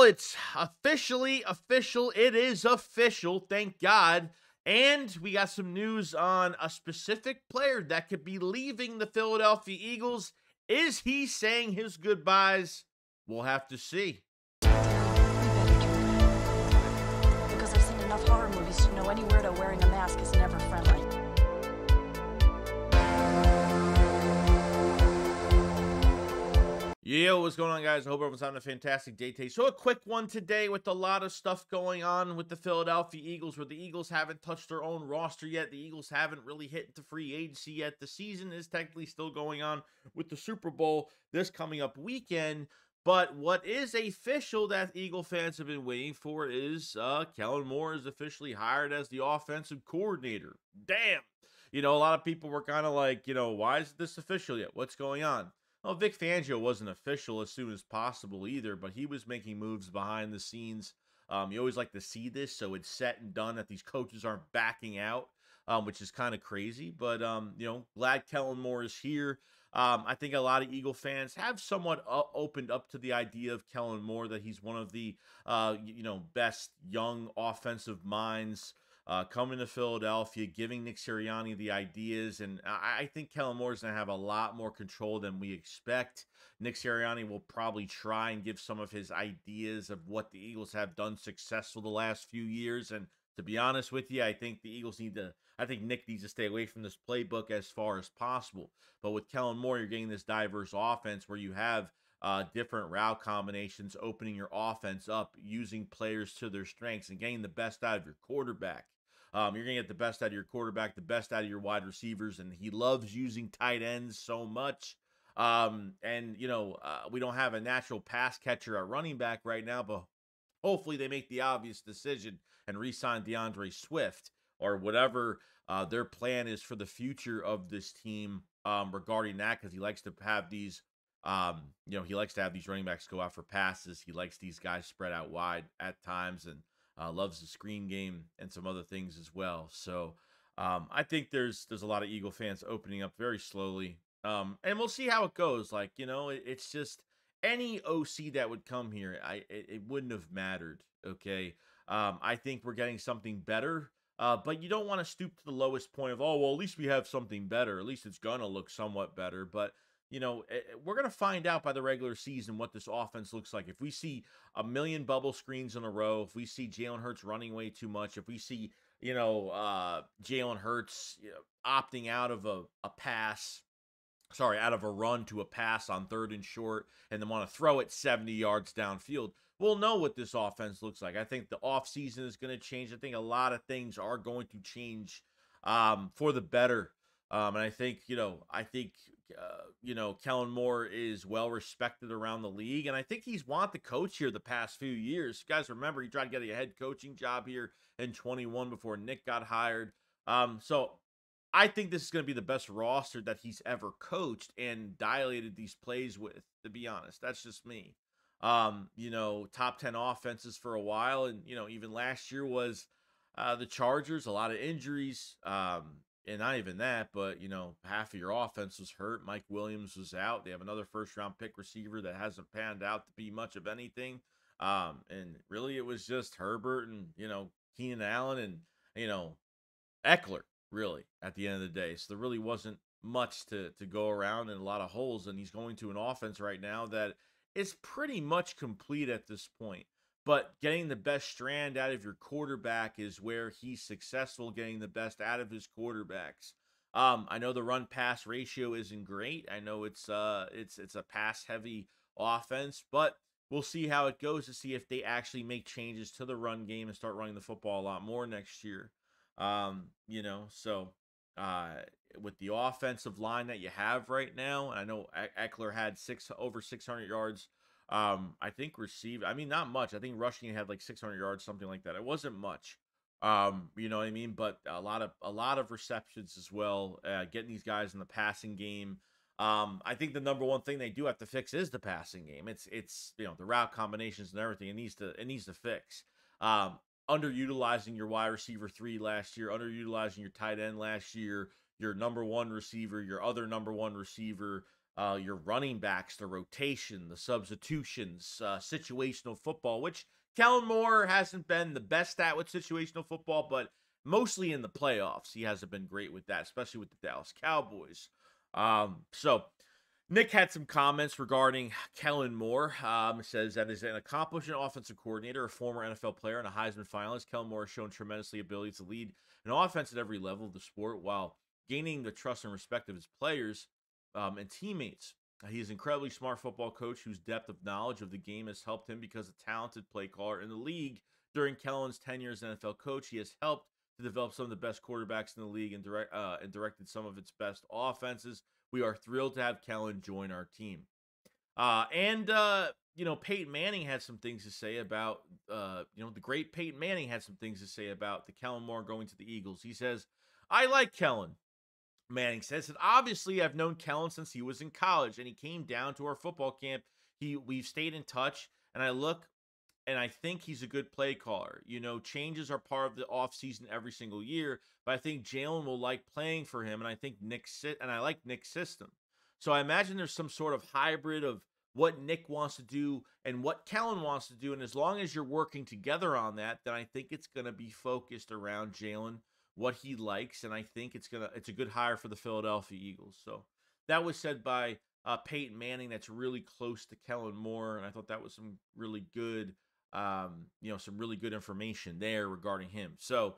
it's officially official. It is official, thank God. And we got some news on a specific player that could be leaving the Philadelphia Eagles. Is he saying his goodbyes? We'll have to see. We better turn around. Because I've seen enough horror movies to know any weirdo wearing a mask is never friendly. Yo, what's going on, guys? I hope everyone's having a fantastic day today. So a quick one today with a lot of stuff going on with the Philadelphia Eagles, where the Eagles haven't touched their own roster yet. The Eagles haven't really hit the free agency yet. The season is technically still going on with the Super Bowl this coming up weekend. But what is official that Eagle fans have been waiting for is Kellen Moore is officially hired as the offensive coordinator. Damn. A lot of people were kind of like, why is this official yet? What's going on? Well, Vic Fangio wasn't official as soon as possible either, but he was making moves behind the scenes. You always like to see this, so it's set and done that these coaches aren't backing out, which is kind of crazy. But, glad Kellen Moore is here. I think a lot of Eagle fans have somewhat opened up to the idea of Kellen Moore, that he's one of the, best young offensive minds coming to Philadelphia, giving Nick Sirianni the ideas. And I think Kellen Moore is going to have a lot more control than we expect. Nick Sirianni will probably try and give some of his ideas of what the Eagles have done successful the last few years. And to be honest with you, I think Nick needs to stay away from this playbook as far as possible. But with Kellen Moore, you're getting this diverse offense where you have different route combinations, opening your offense up, using players to their strengths, and getting the best out of your quarterback. You're going to get the best out of your quarterback, the best out of your wide receivers, and he loves using tight ends so much. We don't have a natural pass catcher at running back right now, but hopefully they make the obvious decision and re-sign DeAndre Swift or whatever their plan is for the future of this team regarding that, because he likes to have these running backs go out for passes. He likes these guys spread out wide at times, and loves the screen game and some other things as well. So I think there's a lot of Eagle fans opening up very slowly. And we'll see how it goes. It's just any OC that would come here, it wouldn't have mattered. Okay. I think we're getting something better. But you don't want to stoop to the lowest point of, at least we have something better. At least it's going to look somewhat better. But we're going to find out by the regular season what this offense looks like. If we see a million bubble screens in a row, if we see Jalen Hurts running way too much, if we see, Jalen Hurts opting out of out of a run to a pass on 3rd and short, and then want to throw it 70 yards downfield, we'll know what this offense looks like. I think the offseason is going to change. I think a lot of things are going to change for the better. And I think, Kellen Moore is well respected around the league. And I think he's wanted to coach here the past few years. You guys remember, he tried to get a head coaching job here in 21 before Nick got hired. So I think this is going to be the best roster that he's ever coached and dilated these plays with, to be honest. That's just me. Top 10 offenses for a while. And, even last year was the Chargers, a lot of injuries. And not even that, but, half of your offense was hurt. Mike Williams was out. They have another first-round pick receiver that hasn't panned out to be much of anything. And really it was just Herbert and, Keenan Allen and, Eckler, really, at the end of the day. So there really wasn't much to go around, and a lot of holes. And he's going to an offense right now that is pretty much complete at this point. But getting the best strand out of your quarterback is where he's successful, getting the best out of his quarterbacks. I know the run-pass ratio isn't great. I know it's a pass-heavy offense, but we'll see how it goes to see if they actually make changes to the run game and start running the football a lot more next year. With the offensive line that you have right now, and I know Eckler had over 600 yards. I think not much. I think rushing had like 600 yards, something like that. It wasn't much. You know what I mean? But a lot of receptions as well, getting these guys in the passing game. I think the number one thing they do have to fix is the passing game. It's the route combinations and everything. It needs to fix. Underutilizing your wide receiver 3 last year, underutilizing your tight end last year, your number one receiver, your other number one receiver. your running backs, the rotation, the substitutions, situational football, which Kellen Moore hasn't been the best at with situational football, but mostly in the playoffs, he hasn't been great with that, especially with the Dallas Cowboys. So Nick had some comments regarding Kellen Moore. Says that as an accomplished offensive coordinator, a former NFL player, and a Heisman finalist, Kellen Moore has shown tremendously ability to lead an offense at every level of the sport while gaining the trust and respect of his players and teammates. He is an incredibly smart football coach whose depth of knowledge of the game has helped him because a talented play caller in the league. During Kellen's tenure as NFL coach, he has helped to develop some of the best quarterbacks in the league and directed some of its best offenses. We are thrilled to have Kellen join our team. Peyton Manning had some things to say about, the great Peyton Manning had some things to say about the Kellen Moore going to the Eagles. He says, I like Kellen. Manning says that obviously I've known Kellen since he was in college and he came down to our football camp. We've stayed in touch and I think he's a good play caller. Changes are part of the offseason every single year, but I think Jalen will like playing for him, and I like Nick's system. So I imagine there's some sort of hybrid of what Nick wants to do and what Kellen wants to do, and as long as you're working together on that, then I think it's going to be focused around Jalen, what he likes, and I think it's a good hire for the Philadelphia Eagles. So that was said by Peyton Manning. That's really close to Kellen Moore, and I thought that was some really good some really good information there regarding him. So,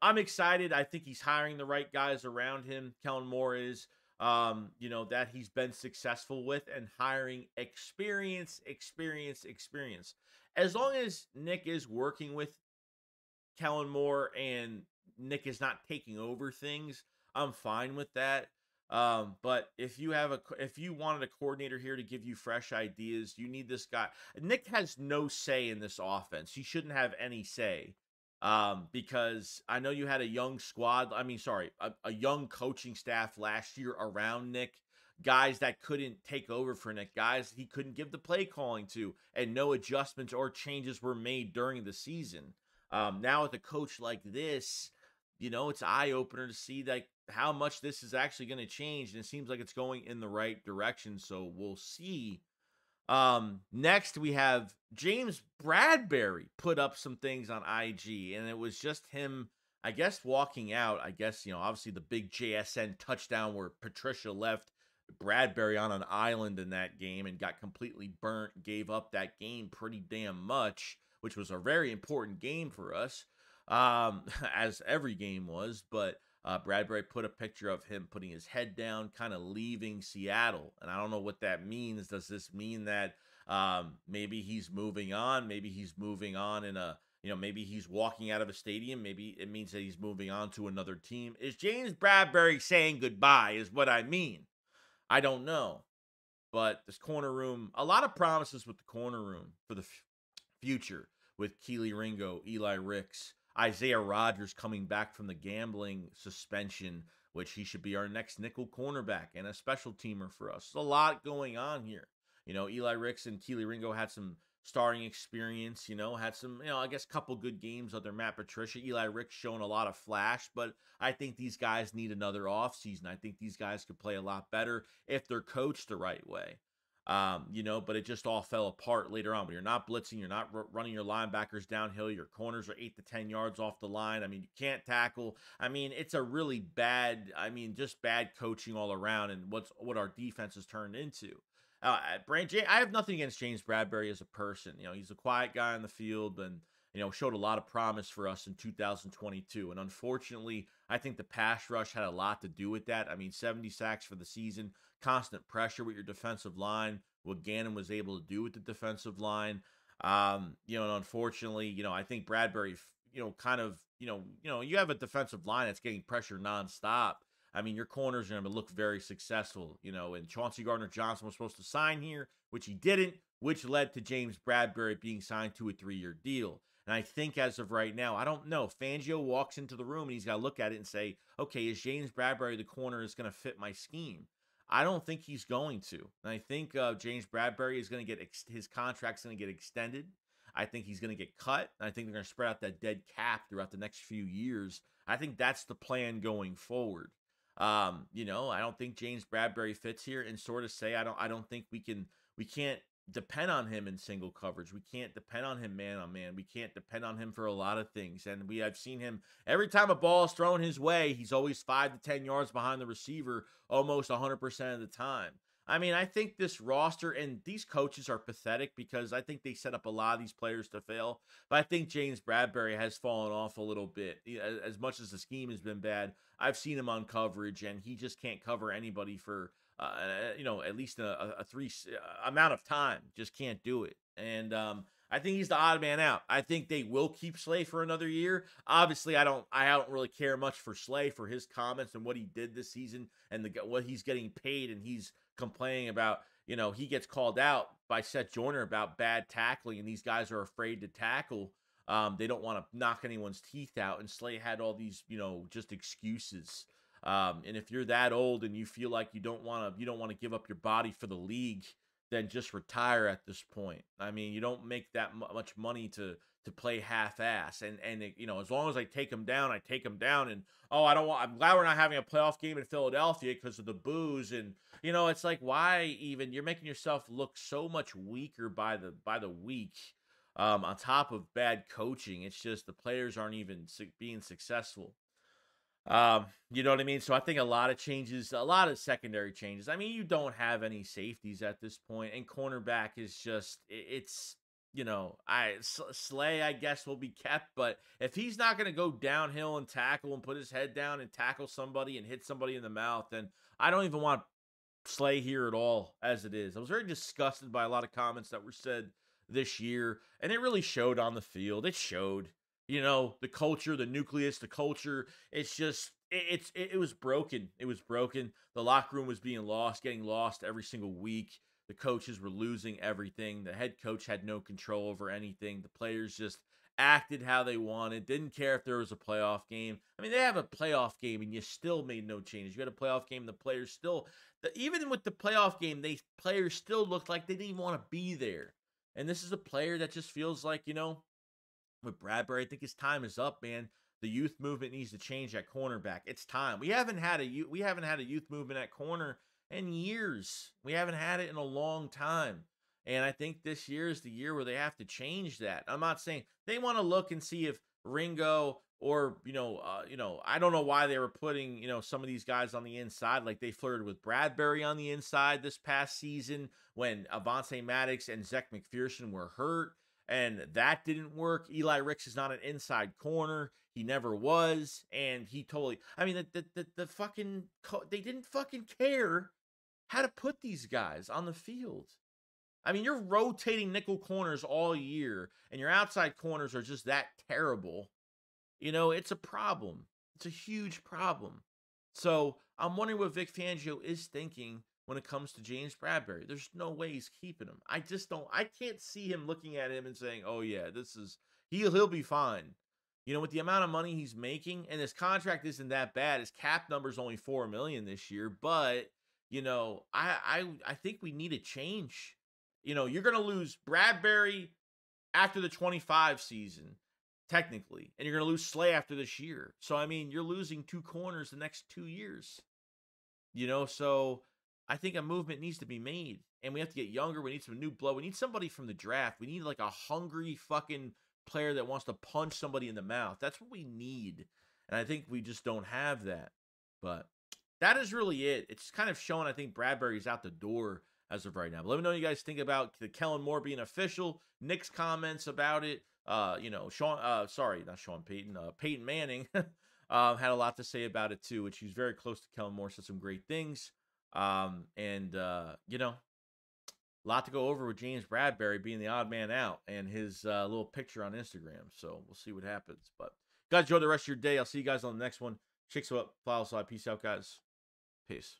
I'm excited. I think he's hiring the right guys around him. Kellen Moore is, that he's been successful with and hiring experience. As long as Nick is working with Kellen Moore and Nick is not taking over things, I'm fine with that. But if you wanted a coordinator here to give you fresh ideas, you need this guy. Nick has no say in this offense. He shouldn't have any say. Because I know you had a young squad. A young coaching staff last year around Nick, guys that couldn't take over for Nick, guys he couldn't give the play calling to, and no adjustments or changes were made during the season. Now with a coach like this, it's eye opener to see how much this is actually going to change, and it seems like it's going in the right direction. So we'll see. Next we have James Bradberry put up some things on IG, and it was just him, I guess, walking out. I guess, obviously the big JSN touchdown where Patricia left Bradberry on an island in that game and got completely burnt, gave up that game pretty damn much, which was a very important game for us. As every game was, but Bradberry put a picture of him putting his head down, kind of leaving Seattle. And I don't know what that means. Does this mean that maybe he's moving on? Maybe he's moving on maybe he's walking out of a stadium. Maybe it means that he's moving on to another team. Is James Bradberry saying goodbye is what I mean. I don't know. But this corner room, a lot of promises with the corner room for the future with Keely Ringo, Eli Ricks, Isaiah Rodgers coming back from the gambling suspension, which he should be our next nickel cornerback and a special teamer for us. There's a lot going on here. Eli Ricks and Keely Ringo had some starting experience, had some, I guess, couple good games under Matt Patricia. Eli Ricks showing a lot of flash, but I think these guys need another offseason. I think these guys could play a lot better if they're coached the right way. But it just all fell apart later on. When you're not blitzing, you're not running your linebackers downhill, your corners are 8 to 10 yards off the line. You can't tackle. It's a really bad, just bad coaching all around, and what our defense has turned into. I have nothing against James Bradberry as a person. He's a quiet guy on the field and, showed a lot of promise for us in 2022. And unfortunately, I think the pass rush had a lot to do with that. 70 sacks for the season, constant pressure with your defensive line, what Gannon was able to do with the defensive line. And unfortunately, I think Bradberry, you have a defensive line that's getting pressure nonstop. Your corners are going to look very successful, and Chauncey Gardner-Johnson was supposed to sign here, which he didn't, which led to James Bradberry being signed to a 3-year deal. And I think as of right now, I don't know. Fangio walks into the room and he's got to look at it and say, okay, is James Bradberry the corner that's going to fit my scheme? I don't think he's going to. And I think James Bradberry is going to get his contract's going to get extended. I think he's going to get cut. And I think they're going to spread out that dead cap throughout the next few years. I think that's the plan going forward. You know, I don't think James Bradberry fits here, and sort of say I don't think we can't depend on him in single coverage. We can't depend on him man on man. We can't depend on him for a lot of things. And I've seen him every time a ball is thrown his way, he's always 5 to 10 yards behind the receiver almost 100% of the time. I mean, I think this roster and these coaches are pathetic because I think they set up a lot of these players to fail. But I think James Bradberry has fallen off a little bit. As much as the scheme has been bad, I've seen him on coverage, and he just can't cover anybody for you know, at least a three amount of time. Just can't do it. And I think he's the odd man out. I think they will keep Slay for another year. Obviously, I don't really care much for Slay for his comments and what he did this season and what he's getting paid, and he's complaining about, you know, he gets called out by Seth Joyner about bad tackling, and these guys are afraid to tackle. They don't want to knock anyone's teeth out, and Slay had all these, you know, just excuses. And if you're that old and you feel like you don't want to give up your body for the league, then just retire at this point. I mean, you don't make that much money to play half-ass. And it, you know, as long as I take him down, I take him down. And oh, I'm glad we're not having a playoff game in Philadelphia because of the booze. And you know, it's like, why even? You're making yourself look so much weaker by the week. On top of bad coaching, it's just the players aren't even being successful. You know what I mean? So I think a lot of changes, a lot of secondary changes. I mean, you don't have any safeties at this point, and cornerback is just it's you know, Slay I guess will be kept, but if he's not going to go downhill and tackle and put his head down and tackle somebody and hit somebody in the mouth, then I don't even want Slay here at all as it is. I was very disgusted by a lot of comments that were said this year, and it really showed on the field. It showed, you know, the culture, the nucleus, the culture. It's just, it was broken. It was broken. The locker room was getting lost every single week. The coaches were losing everything. The head coach had no control over anything. The players just acted how they wanted, didn't care if there was a playoff game. I mean, they have a playoff game and you still made no changes. You had a playoff game, the players still, even with the playoff game, players still looked like they didn't even want to be there. And this is a player that just feels like, you know, with Bradberry, I think his time is up, man. The youth movement needs to change at cornerback. It's time. We haven't had a youth movement at corner in years. We haven't had it in a long time. And I think this year is the year where they have to change that. I'm not saying they want to look and see if Ringo or, you know, I don't know why they were putting, you know, some of these guys on the inside. Like they flirted with Bradberry on the inside this past season when Avonte Maddox and Zech McPherson were hurt. And that didn't work. Eli Ricks is not an inside corner. He never was. And he totally, I mean, the fucking, they didn't fucking care how to put these guys on the field. I mean, you're rotating nickel corners all year, and your outside corners are just that terrible. You know, it's a problem. It's a huge problem. So I'm wondering what Vic Fangio is thinking when it comes to James Bradberry. There's no way he's keeping him. I can't see him looking at him and saying, oh yeah, he'll be fine. You know, with the amount of money he's making, and his contract isn't that bad. His cap number's only $4 million this year, but you know, I think we need a change. You know, you're going to lose Bradberry after the 25 season, technically, and you're going to lose Slay after this year. So, I mean, you're losing 2 corners the next 2 years. You know, so I think a movement needs to be made, and we have to get younger. We need some new blood. We need somebody from the draft. We need like a hungry fucking player that wants to punch somebody in the mouth. That's what we need, and I think we just don't have that. But that is really it. It's kind of showing, I think, Bradberry's out the door as of right now. But let me know what you guys think about the Kellen Moore being official. Nick's comments about it. You know, Peyton Manning had a lot to say about it too, which he's very close to Kellen Moore, said some great things. You know, a lot to go over with James Bradberry being the odd man out and his little picture on Instagram. So we'll see what happens. But guys, enjoy the rest of your day. I'll see you guys on the next one. Chicks up, follow side. Peace out, guys. Peace.